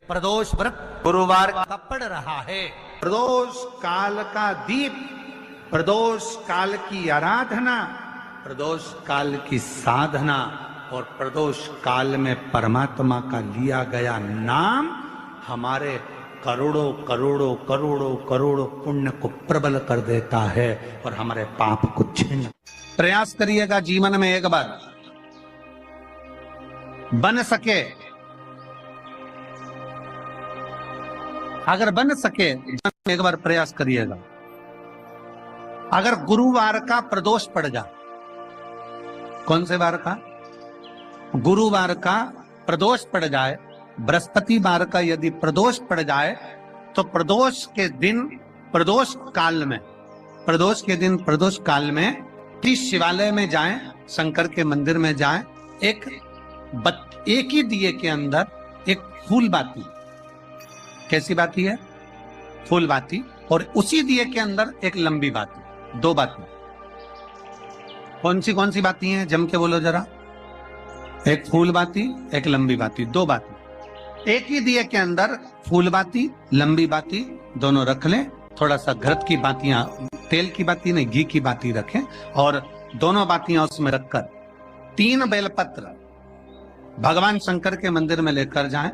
प्रदोष व्रत गुरुवार का पड़ रहा है। प्रदोष काल का दीप, प्रदोष काल की आराधना, प्रदोष काल की साधना और प्रदोष काल में परमात्मा का लिया गया नाम हमारे करोड़ों करोड़ों करोड़ों करोड़ों पुण्य को प्रबल कर देता है और हमारे पाप को छीन। प्रयास करिएगा जीवन में एक बार बन सके, अगर बन सके एक बार प्रयास करिएगा। अगर गुरुवार का प्रदोष पड़ जाए, कौन से वार का? गुरुवार का प्रदोष पड़ जाए, बृहस्पतिवार का यदि प्रदोष पड़ जाए तो प्रदोष के दिन प्रदोष काल में, प्रदोष के दिन प्रदोष काल में शिवालय में जाएं, शंकर के मंदिर में जाएं, एक ही दिए के अंदर एक फूल बाती, कैसी बाती है? फूल बाती, और उसी दिए के अंदर एक लंबी बाती, दो बाती। कौन सी बाती हैं? जम के बोलो जरा। एक फूल बाती, एक लंबी बाती, दो बाती। एक ही दिए के अंदर फूल बाती, लंबी बाती दोनों रख लें। थोड़ा सा घृत की बातियां, तेल की बाती नहीं, घी की बाती रखें और दोनों बातियां उसमें रखकर 3 बेलपत्र भगवान शंकर के मंदिर में लेकर जाएं।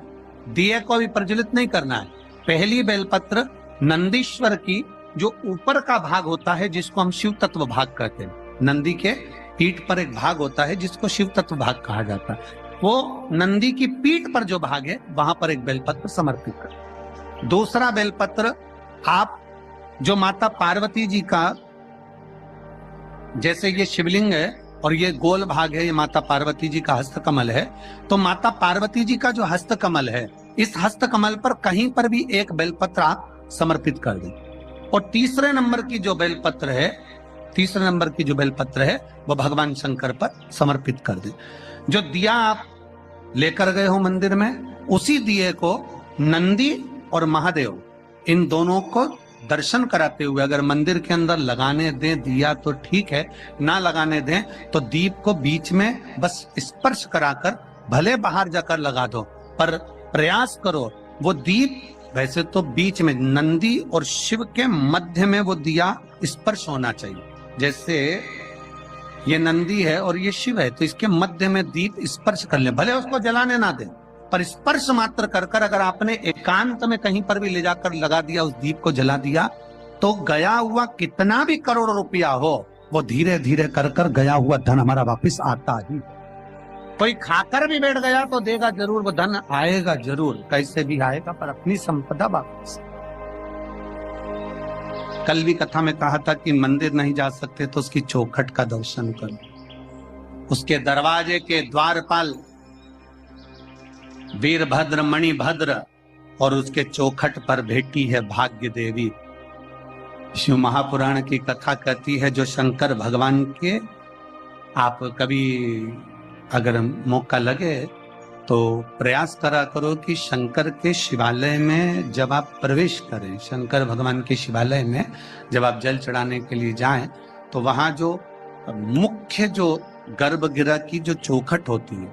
दिए को भी प्रज्वलित नहीं करना है। पहली बेलपत्र नंदीश्वर की जो ऊपर का भाग होता है, जिसको हम शिव तत्व भाग कहते हैं, नंदी के पीठ पर एक भाग होता है जिसको शिव तत्व भाग कहा जाता है, वो नंदी की पीठ पर जो भाग है वहां पर एक बेलपत्र समर्पित कर। दूसरा बेलपत्र आप जो माता पार्वती जी का, जैसे ये शिवलिंग है और ये गोल भाग है, ये माता पार्वती जी का हस्तकमल है, तो माता पार्वती जी का जो हस्तकमल है, इस हस्तकमल पर कहीं पर भी एक बेलपत्र आप समर्पित कर दें। और तीसरे नंबर की जो बेलपत्र है वो भगवान शंकर पर समर्पित कर दें। जो दिया आप लेकर गए हो मंदिर में, उसी दिए को नंदी और महादेव इन दोनों को दर्शन कराते हुए अगर मंदिर के अंदर लगाने दें दिया तो ठीक है, ना लगाने दें तो दीप को बीच में बस स्पर्श कराकर, भले बाहर जाकर लगा दो, पर प्रयास करो वो दीप, वैसे तो बीच में नंदी और शिव के मध्य में वो दिया स्पर्श होना चाहिए। जैसे ये नंदी है और ये शिव है, तो इसके मध्य में दीप स्पर्श कर ले, भले उसको जलाने ना दें, पर स्पर्श मात्र कर कर अगर आपने एकांत में कहीं पर भी ले जाकर लगा दिया, उस दीप को जला दिया, तो गया हुआ कितना भी करोड़ रुपया हो, वो धीरे धीरे कर कर गया हुआ धन हमारा वापस आता ही। कोई खाकर भी बैठ गया तो देगा जरूर, वो धन आएगा जरूर, कैसे भी आएगा, पर अपनी संपदा वापस। कल भी कथा में कहा था कि मंदिर नहीं जा सकते तो उसकी चौखट का दर्शन करो। उसके दरवाजे के द्वारपाल वीरभद्र मणिभद्र और उसके चौखट पर बैठी है भाग्य देवी। शिव महापुराण की कथा कहती है, जो शंकर भगवान के, आप कभी अगर मौका लगे तो प्रयास करा करो कि शंकर के शिवालय में जब आप प्रवेश करें, शंकर भगवान के शिवालय में जब आप जल चढ़ाने के लिए जाएं, तो वहां जो मुख्य जो गर्भगृह की जो चौखट होती है,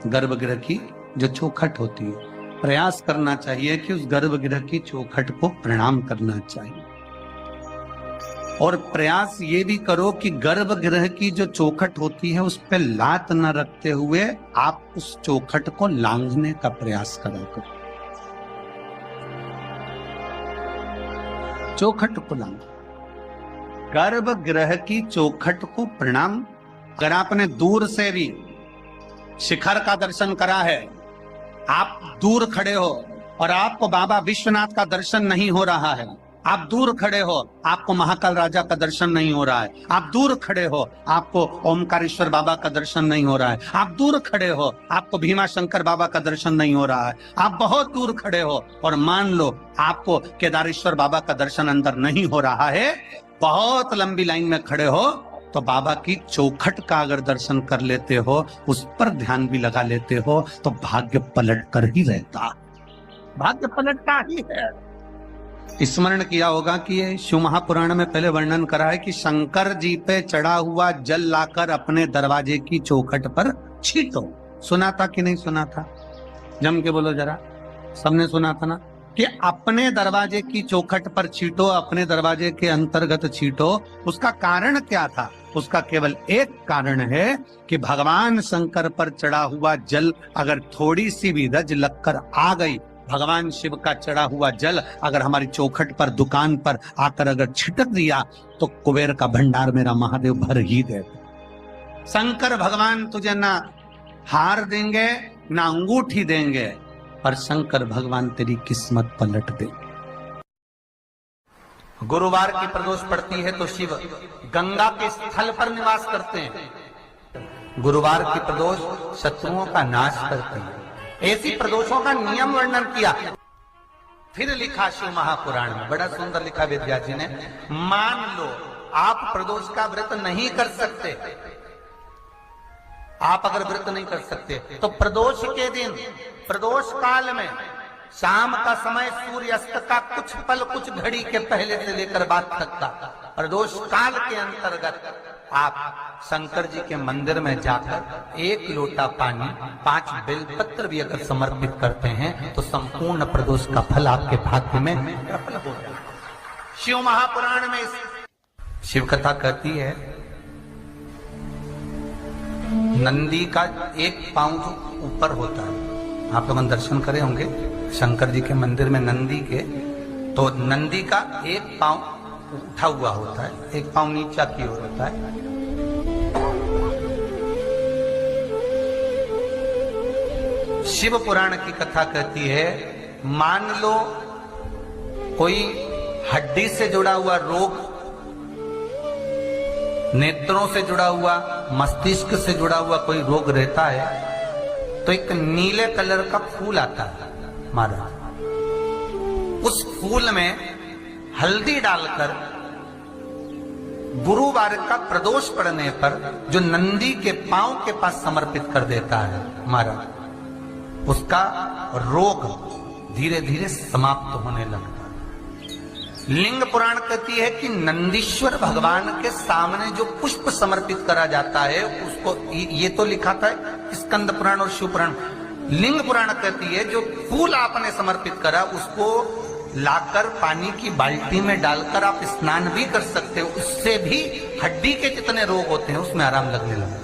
गर्भगृह की जो चौखट होती है, प्रयास करना चाहिए कि उस गर्भगृह की चौखट को प्रणाम करना चाहिए। और प्रयास ये भी करो कि गर्भगृह की जो चौखट होती है उस पर लात न रखते हुए आप उस चौखट को लांघने का प्रयास करा करो। चौखट को लांघ, गर्भगृह की चौखट को प्रणाम। अगर आपने दूर से भी शिखर का दर्शन करा है, आप दूर खड़े हो और आपको बाबा विश्वनाथ का दर्शन नहीं हो रहा है, आप दूर खड़े हो, आपको महाकाल राजा का दर्शन नहीं हो रहा है, आप दूर खड़े हो, आपको ओमकारेश्वर बाबा का दर्शन नहीं हो रहा है, आप दूर खड़े हो, आपको भीमा शंकर बाबा का दर्शन नहीं हो रहा है, आप बहुत दूर खड़े हो और मान लो आपको केदारेश्वर बाबा का दर्शन अंदर नहीं हो रहा है, बहुत लंबी लाइन में खड़े हो, तो बाबा की चौखट का अगर दर्शन कर लेते हो, उस पर ध्यान भी लगा लेते हो, तो भाग्य पलट कर ही रहता, भाग्य पलटता ही है। स्मरण किया होगा कि ये शिव महापुराण में पहले वर्णन करा है कि शंकर जी पे चढ़ा हुआ जल लाकर अपने दरवाजे की चौखट पर छींटो। सुना था कि नहीं सुना था? जम के बोलो जरा। सबने सुना था ना कि अपने दरवाजे की चौखट पर छींटो, अपने दरवाजे के अंतर्गत छींटो। उसका कारण क्या था? उसका केवल एक कारण है कि भगवान शंकर पर चढ़ा हुआ जल अगर थोड़ी सी भी रज लगकर आ गई, भगवान शिव का चढ़ा हुआ जल अगर हमारी चौखट पर, दुकान पर आकर अगर छिटक दिया तो कुबेर का भंडार मेरा महादेव भर ही दे। शंकर भगवान तुझे ना हार देंगे ना अंगूठी देंगे, पर शंकर भगवान तेरी किस्मत पलट दे। गुरुवार की प्रदोष पड़ती है तो शिव गंगा के स्थल पर निवास करते हैं। गुरुवार की प्रदोष शत्रुओं का नाश करती है। ऐसी प्रदोषों का नियम वर्णन किया। फिर लिखा शिव महापुराण में, बड़ा सुंदर लिखा वेदव्यास जी ने। मान लो आप प्रदोष का व्रत नहीं कर सकते, आप अगर व्रत नहीं कर सकते तो प्रदोष के दिन, प्रदोष काल में शाम का समय सूर्यास्त का कुछ पल, कुछ घड़ी के पहले से लेकर बाद तक का प्रदोष काल के अंतर्गत आप शंकर जी के मंदिर में जाकर 1 लोटा पानी, 5 बेलपत्र भी अगर समर्पित करते हैं तो संपूर्ण प्रदोष का फल आपके भाग्य में प्रबल हो जाए। शिव महापुराण में शिव कथा कहती है, नंदी का एक पांव जो ऊपर होता है, आप लोग दर्शन करे होंगे शंकर जी के मंदिर में नंदी के, तो नंदी का एक पांव उठा हुआ होता है, एक पांव नीचा की ओर होता है। शिव पुराण की कथा कहती है, मान लो कोई हड्डी से जुड़ा हुआ रोग, नेत्रों से जुड़ा हुआ, मस्तिष्क से जुड़ा हुआ कोई रोग रहता है तो एक नीले कलर का फूल आता है महाराज, उस फूल में हल्दी डालकर गुरुवार का प्रदोष पड़ने पर जो नंदी के पांव के पास समर्पित कर देता है महाराज, उसका रोग धीरे धीरे समाप्त होने लगता है। लिंग पुराण कहती है कि नंदीश्वर भगवान के सामने जो पुष्प समर्पित करा जाता है उसको, ये तो लिखा था स्कंद पुराण और शिव पुराण। लिंग पुराण कहती है जो फूल आपने समर्पित करा उसको लाकर पानी की बाल्टी में डालकर आप स्नान भी कर सकते हो, उससे भी हड्डी के जितने रोग होते हैं उसमें आराम लगने लगा।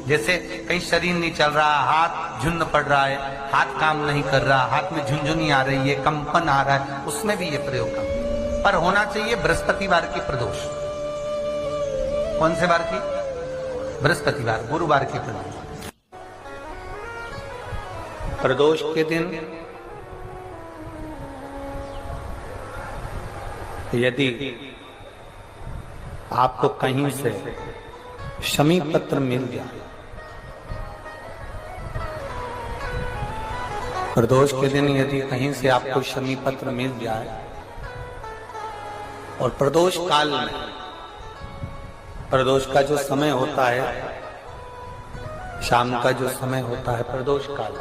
जैसे कहीं शरीर नहीं चल रहा, हाथ झुन्न पड़ रहा है, हाथ काम नहीं कर रहा, हाथ में झुनझुनी आ रही है, कंपन आ रहा है, उसमें भी ये प्रयोग कर, पर होना चाहिए बृहस्पतिवार की प्रदोष। कौन से वार की? बृहस्पतिवार, गुरुवार की प्रदोष। प्रदोष के दिन यदि आपको कहीं से शमी पत्र मिल जाए, प्रदोष के दिन यदि कहीं से आपको शमी पत्र मिल जाए और प्रदोष काल में, प्रदोष का जो समय होता है, शाम का जो समय होता है प्रदोष काल,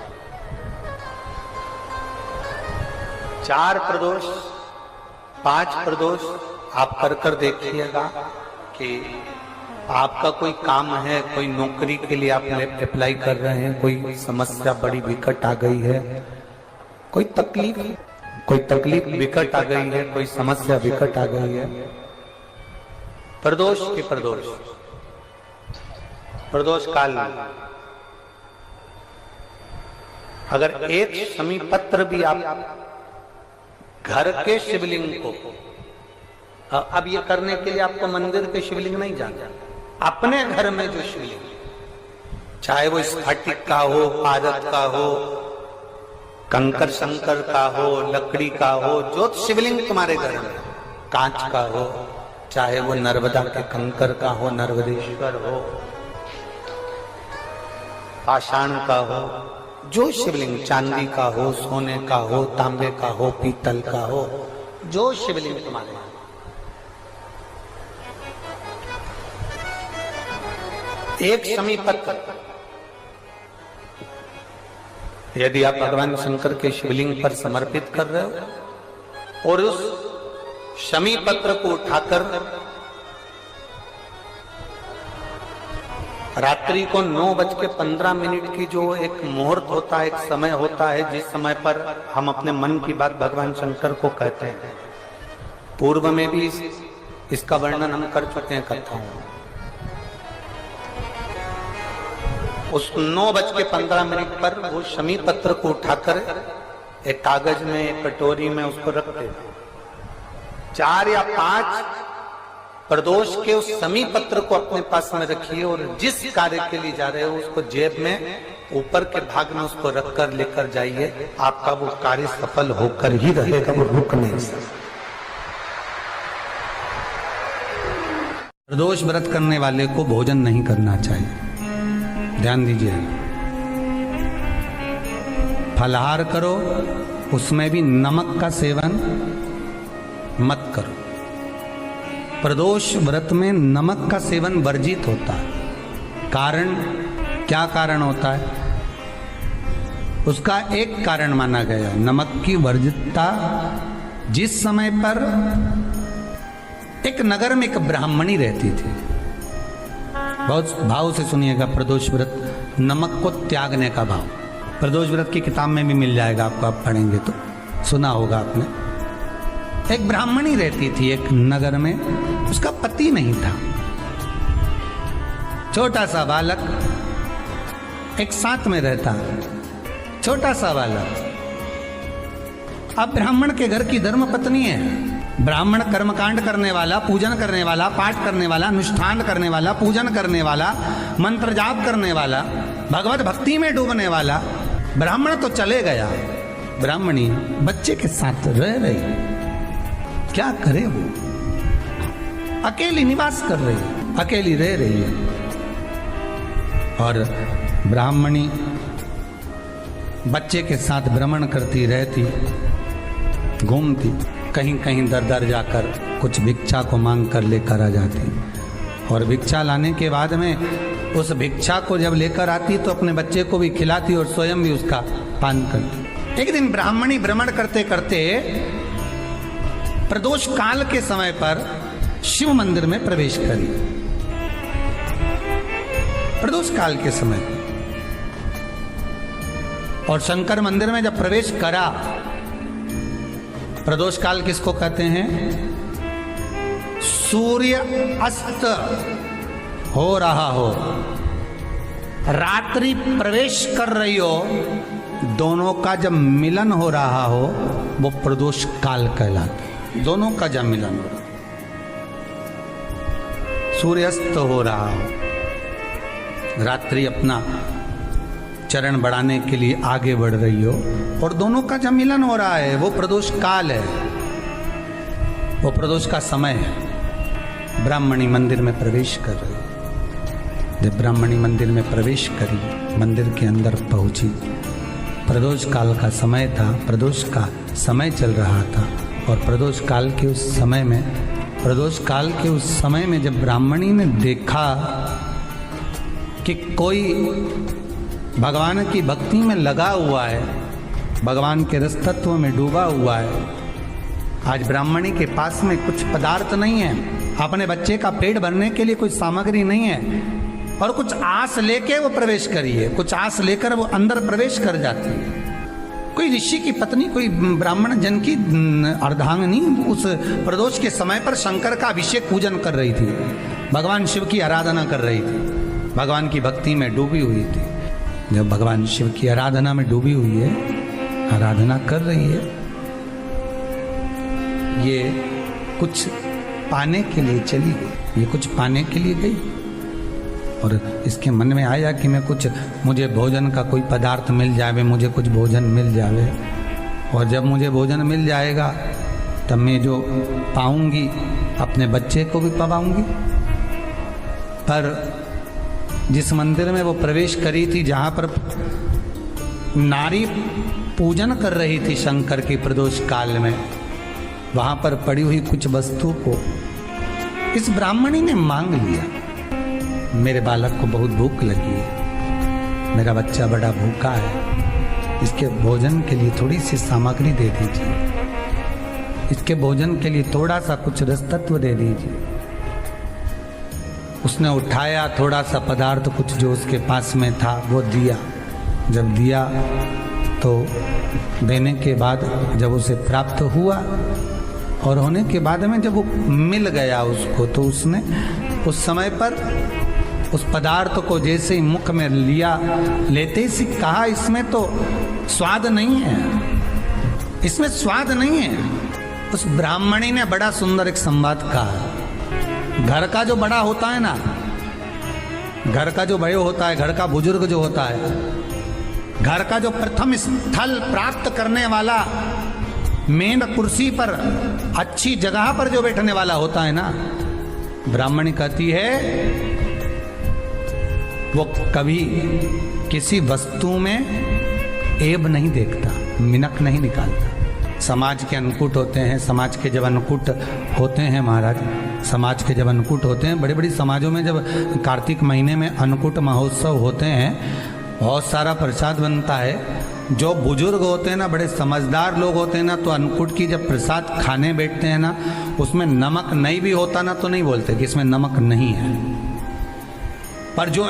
4 प्रदोष 5 प्रदोष आप कर देखिएगा कि आपका कोई काम है, कोई नौकरी के लिए आप अप्लाई कर रहे हैं, कोई समस्या बड़ी विकट आ गई है, कोई तकलीफ विकट आ गई है, कोई समस्या विकट आ गई है, प्रदोष के प्रदोष काल में अगर एक शमी पत्र भी आप घर के शिवलिंग को, अब ये करने के लिए आपको मंदिर के शिवलिंग नहीं जाना, अपने घर में जो शिवलिंग, चाहे वो स्फटिक का हो, पारद का हो, कंकर शंकर का हो, लकड़ी का हो, जो शिवलिंग तुम्हारे घर में, कांच का हो, चाहे वो नर्मदा के कंकर का हो, नर्मदेश्वर हो, पाषाण का हो, जो शिवलिंग चांदी का हो, सोने का हो, तांबे का हो, पीतल का हो, जो शिवलिंग तुम्हारे, एक शमी पत्र यदि आप भगवान शंकर के शिवलिंग पर समर्पित कर रहे हो और उस शमी पत्र को उठाकर रात्रि को 9:15 की जो एक मुहूर्त होता है, एक समय होता है, जिस समय पर हम अपने मन की बात भगवान शंकर को कहते हैं। पूर्व में भी इसका वर्णन हम कर चुके हैं कथाओं में। उस 9:15 पर वो शमी पत्र को उठाकर एक कागज में, एक कटोरी में उसको रखते थे। 4 या 5 प्रदोष के उस शमी पत्र को अपने पास में रखिए और जिस कार्य के लिए जा रहे हो उसको जेब में ऊपर के भाग में उसको रखकर लेकर जाइए। आपका वो कार्य सफल होकर ही रहेगा, वो रुक नहीं सकता। प्रदोष व्रत करने वाले को भोजन नहीं करना चाहिए, ध्यान दीजिए। फलाहार करो, उसमें भी नमक का सेवन मत करो। प्रदोष व्रत में नमक का सेवन वर्जित होता है। कारण, क्या कारण होता है? उसका एक कारण माना गया, नमक की वर्जितता। जिस समय पर एक नगर में एक ब्राह्मणी रहती थी, बहुत भाव से सुनिएगा, प्रदोष व्रत, नमक को त्यागने का भाव। प्रदोष व्रत की किताब में भी मिल जाएगा आपको, आप पढ़ेंगे तो सुना होगा आपने। एक ब्राह्मणी रहती थी एक नगर में, उसका पति नहीं था। छोटा सा बालक एक साथ में रहता, छोटा सा बालक। अब ब्राह्मण के घर की धर्म पत्नी है। ब्राह्मण कर्मकांड करने वाला, पूजन करने वाला, पाठ करने वाला, अनुष्ठान करने वाला, पूजन करने वाला, मंत्र जाप करने वाला, भगवत भक्ति में डूबने वाला। ब्राह्मण तो चले गया, ब्राह्मणी बच्चे के साथ रह रही। क्या करे वो? अकेली निवास कर रही है, अकेली रह रही है। और ब्राह्मणी बच्चे के साथ भ्रमण करती रहती, घूमती, कहीं कहीं दर दर जाकर कुछ भिक्षा को मांग कर लेकर आ जाती। और भिक्षा लाने के बाद में उस भिक्षा को जब लेकर आती तो अपने बच्चे को भी खिलाती और स्वयं भी उसका पान करती। एक दिन ब्राह्मणी भ्रमण करते करते प्रदोष काल के समय पर शिव मंदिर में प्रवेश करी। प्रदोष काल के समय और शंकर मंदिर में जब प्रवेश करा, प्रदोष काल किसको कहते हैं? सूर्य अस्त हो रहा हो, रात्रि प्रवेश कर रही हो, दोनों का जब मिलन हो रहा हो वो प्रदोष काल कहलाता। दोनों का जब मिलन हो, सूर्यास्त हो रहा हो, रात्रि अपना चरण बढ़ाने के लिए आगे बढ़ रही हो और दोनों का जब मिलन हो रहा है, वो प्रदोष काल है, वो प्रदोष का समय है। ब्राह्मणी मंदिर में प्रवेश कर रही। जब ब्राह्मणी मंदिर में प्रवेश करी, मंदिर के अंदर पहुंची, प्रदोष काल का समय था, प्रदोष का समय चल रहा था। और प्रदोष काल के उस समय में, प्रदोष काल के उस समय में जब ब्राह्मणी ने देखा कि कोई भगवान की भक्ति में लगा हुआ है, भगवान के रस तत्व में डूबा हुआ है। आज ब्राह्मणी के पास में कुछ पदार्थ नहीं है, अपने बच्चे का पेट भरने के लिए कोई सामग्री नहीं है, और कुछ आस लेके वो प्रवेश करी है, कुछ आस लेकर वो अंदर प्रवेश कर जाती है। कोई ऋषि की पत्नी, कोई ब्राह्मण जन की अर्धांगिनी उस प्रदोष के समय पर शंकर का अभिषेक पूजन कर रही थी, भगवान शिव की आराधना कर रही थी, भगवान की भक्ति में डूबी हुई थी। जब भगवान शिव की आराधना में डूबी हुई है, आराधना कर रही है, ये कुछ पाने के लिए चली गई, ये कुछ पाने के लिए गई और इसके मन में आया कि मैं कुछ, मुझे भोजन का कोई पदार्थ मिल जाए, मुझे कुछ भोजन मिल जाए, और जब मुझे भोजन मिल जाएगा तब मैं जो पाऊंगी अपने बच्चे को भी पाऊंगी। पर जिस मंदिर में वो प्रवेश करी थी, जहां पर नारी पूजन कर रही थी शंकर की प्रदोष काल में, वहां पर पड़ी हुई कुछ वस्तु को इस ब्राह्मणी ने मांग लिया। मेरे बालक को बहुत भूख लगी है, मेरा बच्चा बड़ा भूखा है, इसके भोजन के लिए थोड़ी सी सामग्री दे दीजिए, इसके भोजन के लिए थोड़ा सा कुछ रस तत्व दे दीजिए। उसने उठाया थोड़ा सा पदार्थ कुछ जो उसके पास में था वो दिया। जब दिया तो देने के बाद जब उसे प्राप्त हुआ और होने के बाद में जब वो मिल गया उसको, तो उसने उस समय पर उस पदार्थ को जैसे ही मुख में लिया, लेते ही कहा इसमें तो स्वाद नहीं है, इसमें स्वाद नहीं है। उस ब्राह्मणी ने बड़ा सुंदर एक संवाद कहा। घर का जो बड़ा होता है ना, घर का जो बड़े होता है, घर का बुजुर्ग जो होता है, घर का जो प्रथम स्थल प्राप्त करने वाला, मेन कुर्सी पर अच्छी जगह पर जो बैठने वाला होता है ना, ब्राह्मणी कहती है वो कभी किसी वस्तु में ऐब नहीं देखता, मिनक नहीं निकालता। समाज के अन्नकूट होते हैं, समाज के जब अन्नकूट होते हैं महाराज, समाज के जब अन्नकूट होते हैं, बड़े बड़ी समाजों में जब कार्तिक महीने में अन्नकूट महोत्सव होते हैं, बहुत सारा प्रसाद बनता है। जो बुजुर्ग होते हैं ना, बड़े समझदार लोग होते हैं ना, तो अन्नकूट की जब प्रसाद खाने बैठते हैं ना, उसमें नमक नहीं भी होता ना तो नहीं बोलते कि इसमें नमक नहीं है। पर जो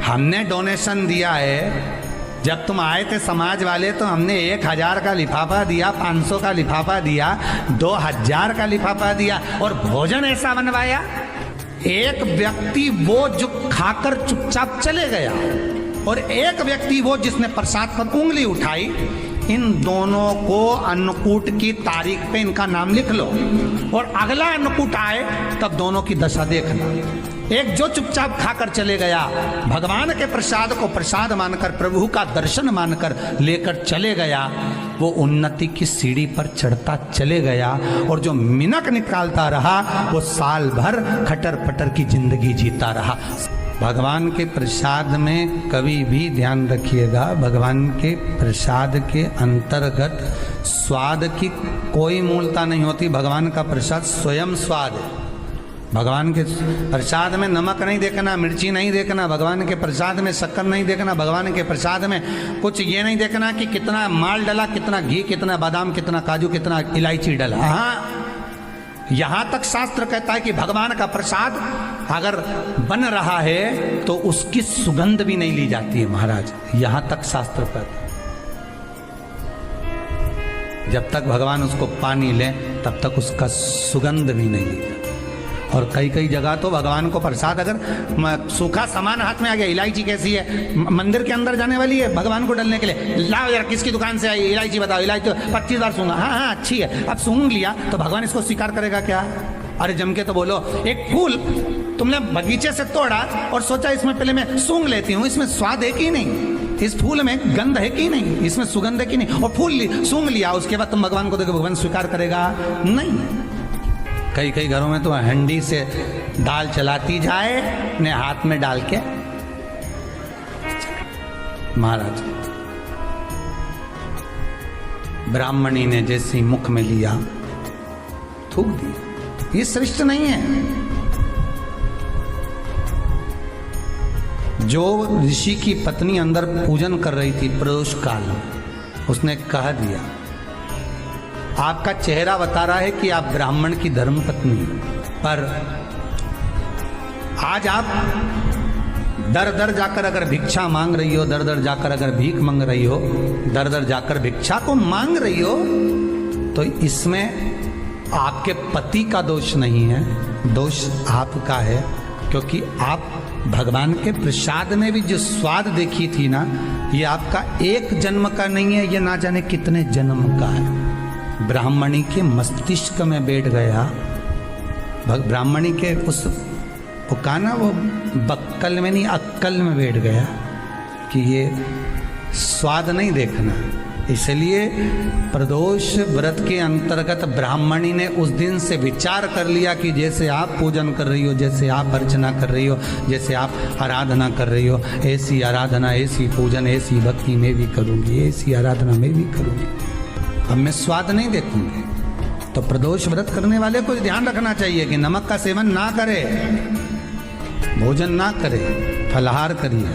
हमने डोनेशन दिया है, जब तुम आए थे समाज वाले तो हमने 1000 का लिफाफा दिया, 500 का लिफाफा दिया, 2000 का लिफाफा दिया और भोजन ऐसा बनवाया। एक व्यक्ति वो जो खाकर चुपचाप चले गया और एक व्यक्ति वो जिसने प्रसाद पर उंगली उठाई। इन दोनों को अन्नकूट की तारीख पे इनका नाम लिख लो और अगला अन्नकूट आए तब दोनों की दशा देखना। एक जो चुपचाप खाकर चले गया, भगवान के प्रसाद को प्रसाद मानकर, प्रभु का दर्शन मानकर लेकर चले गया, वो उन्नति की सीढ़ी पर चढ़ता चले गया। और जो मिनक निकालता रहा वो साल भर खटर पटर की जिंदगी जीता रहा। भगवान के प्रसाद में कभी भी ध्यान रखिएगा, भगवान के प्रसाद के अंतर्गत स्वाद की कोई मूलता नहीं होती। भगवान का प्रसाद स्वयं स्वाद है। भगवान के प्रसाद में नमक नहीं देखना, मिर्ची नहीं देखना, भगवान के प्रसाद में शक्कर नहीं देखना, भगवान के प्रसाद में कुछ ये नहीं देखना कि कितना माल डला, कितना घी, कितना बादाम, कितना काजू, कितना इलायची डला। हाँ, यहां तक शास्त्र कहता है कि भगवान का प्रसाद अगर बन रहा है तो उसकी सुगंध भी नहीं ली जाती है महाराज। यहां तक शास्त्र कहता है, जब तक भगवान उसको पानी ले तब तक उसका सुगंध भी नहीं ली जाती। और कई कई जगह तो भगवान को प्रसाद अगर सूखा सामान हाथ में आ गया, इलायची कैसी है, मंदिर के अंदर जाने वाली है भगवान को डालने के लिए, लाओ यार किसकी दुकान से आई इलायची बताओ, इलायची 25 बार सूंघा, हाँ हाँ अच्छी है, अब सूंघ लिया तो भगवान इसको स्वीकार करेगा क्या? अरे जम के तो बोलो। एक फूल तुमने बगीचे से तोड़ा और सोचा इसमें पहले मैं सूंघ लेती हूँ, इसमें स्वाद है कि नहीं, इस फूल में गंध है कि नहीं, इसमें सुगंध है कि नहीं, और फूल सूंघ लिया, उसके बाद तुम भगवान को देखो, भगवान स्वीकार करेगा नहीं। कई कई घरों में तो हंडी से दाल चलाती जाए अपने हाथ में डाल के। महाराज ब्राह्मणी ने जैसे मुख में लिया थूक दिया। ये श्रेष्ठ नहीं है। जो ऋषि की पत्नी अंदर पूजन कर रही थी प्रदोष काल में, उसने कह दिया, आपका चेहरा बता रहा है कि आप ब्राह्मण की धर्म पत्नी, पर आज आप दर दर जाकर अगर भिक्षा मांग रही हो, दर दर जाकर अगर भीख मांग रही हो, दर दर जाकर भिक्षा को मांग रही हो, तो इसमें आपके पति का दोष नहीं है, दोष आपका है। क्योंकि आप भगवान के प्रसाद में भी जो स्वाद देखी थी ना, ये आपका एक जन्म का नहीं है, ये ना जाने कितने जन्म का है। ब्राह्मणी के मस्तिष्क में बैठ गया, ब्राह्मणी के उस वो कहा ना, वो बक्कल में नहीं अक्कल में बैठ गया कि ये स्वाद नहीं देखना। इसलिए प्रदोष व्रत के अंतर्गत ब्राह्मणी ने उस दिन से विचार कर लिया कि जैसे आप पूजन कर रही हो, जैसे आप अर्चना कर रही हो, जैसे आप आराधना कर रही हो, ऐसी आराधना, ऐसी पूजन, ऐसी भक्ति मैं भी करूँगी, ऐसी आराधना मैं भी करूँगी। अब मैं स्वाद नहीं देखूंगी। तो प्रदोष व्रत करने वाले को ध्यान रखना चाहिए कि नमक का सेवन ना करे, भोजन ना करे, फलाहार करिए,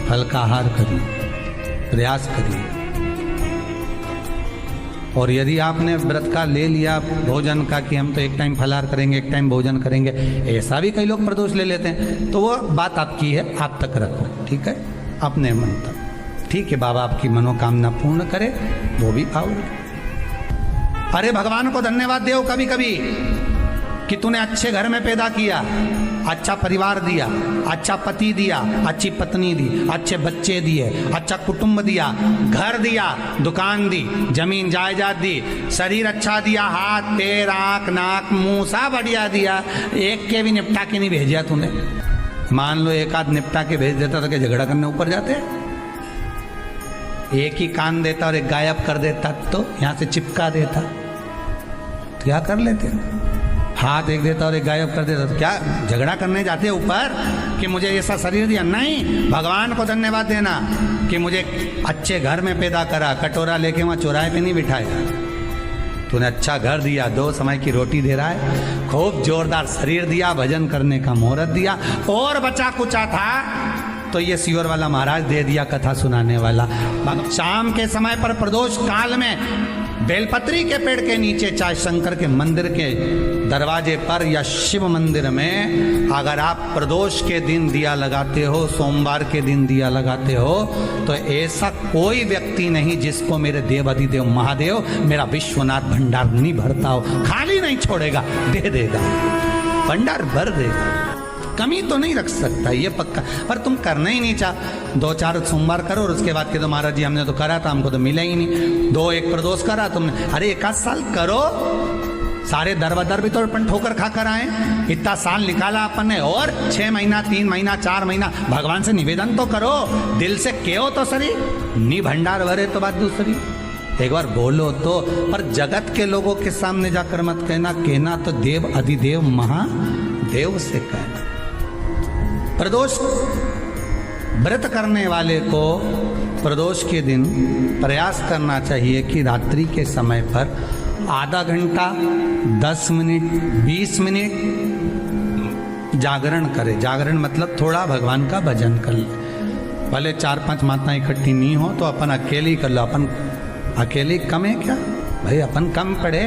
फल का आहार करिए, प्रयास करिए। और यदि आपने व्रत का ले लिया भोजन का कि हम तो एक टाइम फलाहार करेंगे एक टाइम भोजन करेंगे, ऐसा भी कई लोग प्रदोष ले लेते हैं, तो वो बात आपकी है, आप तक रखो, ठीक है, अपने मन तक। ठीक है, बाबा आपकी मनोकामना पूर्ण करे, वो भी आओ। अरे भगवान को धन्यवाद दो कभी कभी कि तूने अच्छे घर में पैदा किया, अच्छा परिवार दिया, अच्छा पति दिया, अच्छी पत्नी दी, अच्छे बच्चे दिए, अच्छा कुटुंब दिया, घर दिया, दुकान दी, जमीन जायदाद दी, शरीर अच्छा दिया, हाथ पैर आंख नाक मुंह सब बढ़िया दिया, एक के भी निपटा के नहीं भेजा तूने। मान लो एक आध निपटा के भेज देता तो क्या झगड़ा करने ऊपर जाते? एक ही कान देता और एक गायब कर देता तो यहां से चिपका देता, तो क्या कर लेते? हाथ एक देता और एक गायब कर देता तो क्या झगड़ा करने जाते ऊपर कि मुझे ऐसा शरीर दिया? नहीं, भगवान को धन्यवाद देना कि मुझे अच्छे घर में पैदा करा, कटोरा लेके वहां चौराहे पे नहीं बिठाया, तूने अच्छा घर दिया, 2 समय की रोटी दे रहा है, खूब जोरदार शरीर दिया, भजन करने का मुहूर्त दिया, और बचा कुचा था तो ये सीवर वाला महाराज दे दिया, कथा सुनाने वाला। शाम के समय पर प्रदोष काल में बेलपत्री के पेड़ के नीचे, चाहे शंकर के मंदिर के दरवाजे पर या शिव मंदिर में, अगर आप प्रदोष के दिन दिया लगाते हो, सोमवार के दिन दिया लगाते हो, तो ऐसा कोई व्यक्ति नहीं जिसको मेरे देव अधिदेव महादेव मेरा विश्वनाथ भंडार नहीं भरता हो, खाली नहीं छोड़ेगा, दे देगा, भंडार भर देगा, कमी तो नहीं रख सकता, ये पक्का। पर तुम करना ही नहीं चाह, 2-4 सोमवार करो और उसके बाद के तो महाराज जी हमने तो करा था, हमको तो मिला ही नहीं, 2-1 प्रदोष करा तुमने, अरे 1 साल करो, सारे दर बदर भी तो अपन ठोकर खा कर आए, इतना साल निकाला अपन ने, और 6 महीना 3 महीना 4 महीना भगवान से निवेदन तो करो, दिल से कहो तो सरी, नी भंडार भरे तो बात दूसरी, एक बार बोलो तो। पर जगत के लोगों के सामने जाकर मत कहना, कहना तो देव अधिदेव महादेव से कहना। प्रदोष व्रत करने वाले को प्रदोष के दिन प्रयास करना चाहिए कि रात्रि के समय पर आधा घंटा 10 मिनट 20 मिनट जागरण करे। जागरण मतलब थोड़ा भगवान का भजन कर ले, भले 4-5 माताएं इकट्ठी नहीं हो तो अपन अकेले ही कर लो, अपन अकेले कम है क्या भाई, अपन कम पड़े,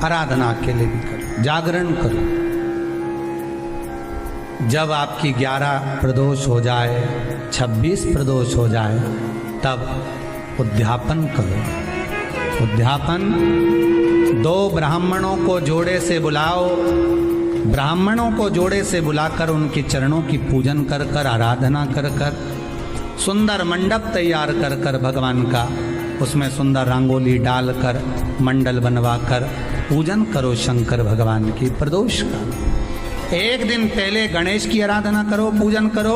आराधना अकेले भी करो, जागरण करो। जब आपकी 11 प्रदोष हो जाए, 26 प्रदोष हो जाए, तब उद्यापन करो। उद्यापन 2 ब्राह्मणों को जोड़े से बुलाओ, ब्राह्मणों को जोड़े से बुलाकर उनके चरणों की पूजन कर कर, आराधना कर कर, सुंदर मंडप तैयार कर कर भगवान का, उसमें सुंदर रंगोली डालकर मंडल बनवाकर पूजन करो शंकर भगवान की प्रदोष का। एक दिन पहले गणेश की आराधना करो, पूजन करो,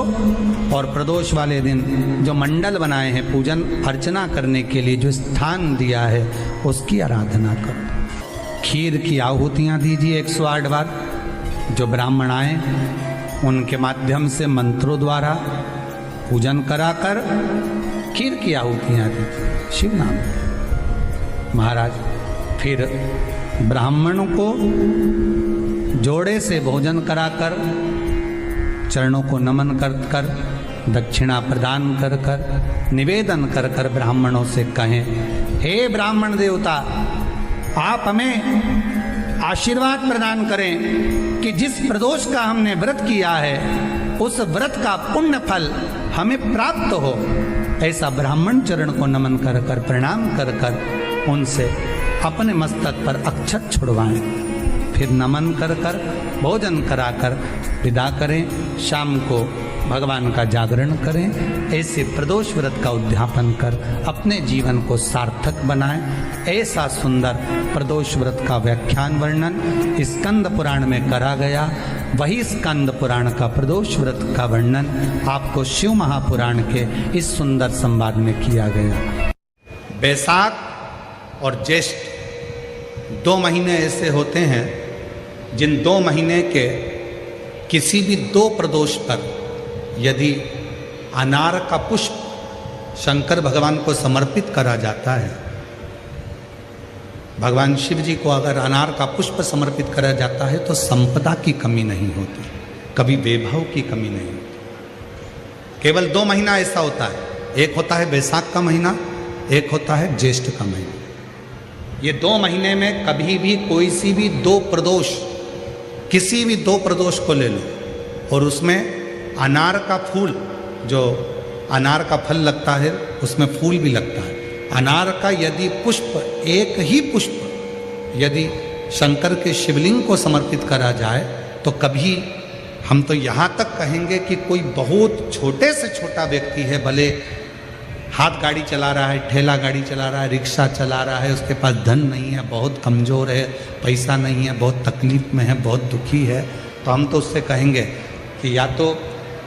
और प्रदोष वाले दिन जो मंडल बनाए हैं पूजन अर्चना करने के लिए, जो स्थान दिया है उसकी आराधना करो। खीर की आहुतियाँ दीजिए 108 बार, जो ब्राह्मण आए उनके माध्यम से मंत्रों द्वारा पूजन कराकर खीर की आहुतियाँ दीजिए शिव नाम महाराज। फिर ब्राह्मणों को जोड़े से भोजन कराकर, चरणों को नमन कर कर, दक्षिणा प्रदान कर कर, निवेदन कर कर ब्राह्मणों से कहें, हे ब्राह्मण देवता, आप हमें आशीर्वाद प्रदान करें कि जिस प्रदोष का हमने व्रत किया है उस व्रत का पुण्य फल हमें प्राप्त हो। ऐसा ब्राह्मण चरण को नमन कर कर, प्रणाम कर कर उनसे अपने मस्तक पर अक्षत छुड़वाएं, फिर नमन कर कर भोजन कराकर विदा करें। शाम को भगवान का जागरण करें। ऐसे प्रदोष व्रत का उद्यापन कर अपने जीवन को सार्थक बनाएं। ऐसा सुंदर प्रदोष व्रत का व्याख्यान वर्णन स्कंद पुराण में करा गया। वही स्कंद पुराण का प्रदोष व्रत का वर्णन आपको शिव महापुराण के इस सुंदर संवाद में किया गया। बैसाख और ज्येष्ठ 2 महीने ऐसे होते हैं जिन 2 महीने के किसी भी 2 प्रदोष पर यदि अनार का पुष्प शंकर भगवान को समर्पित करा जाता है, भगवान शिव जी को अगर अनार का पुष्प समर्पित करा जाता है तो संपदा की कमी नहीं होती, कभी वैभव की कमी नहीं होती। केवल 2 महीना ऐसा होता है, एक होता है बैसाख का महीना, एक होता है ज्येष्ठ का महीना। ये 2 महीने में कभी भी कोई सी भी 2 प्रदोष, किसी भी 2 प्रदोष को ले लो और उसमें अनार का फूल, जो अनार का फल लगता है उसमें फूल भी लगता है, अनार का यदि पुष्प, एक ही पुष्प यदि शंकर के शिवलिंग को समर्पित करा जाए तो कभी, हम तो यहाँ तक कहेंगे कि कोई बहुत छोटे से छोटा व्यक्ति है, भले हाथ गाड़ी चला रहा है, ठेला गाड़ी चला रहा है, रिक्शा चला रहा है, उसके पास धन नहीं है, बहुत कमज़ोर है, पैसा नहीं है, बहुत तकलीफ में है, बहुत दुखी है, तो हम तो उससे कहेंगे कि या तो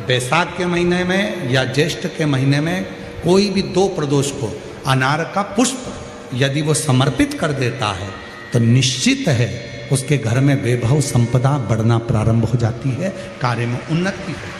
बैसाख के महीने में या ज्येष्ठ के महीने में कोई भी 2 प्रदोष को अनार का पुष्प यदि वो समर्पित कर देता है तो निश्चित है उसके घर में वैभव संपदा बढ़ना प्रारंभ हो जाती है, कार्य में उन्नति है।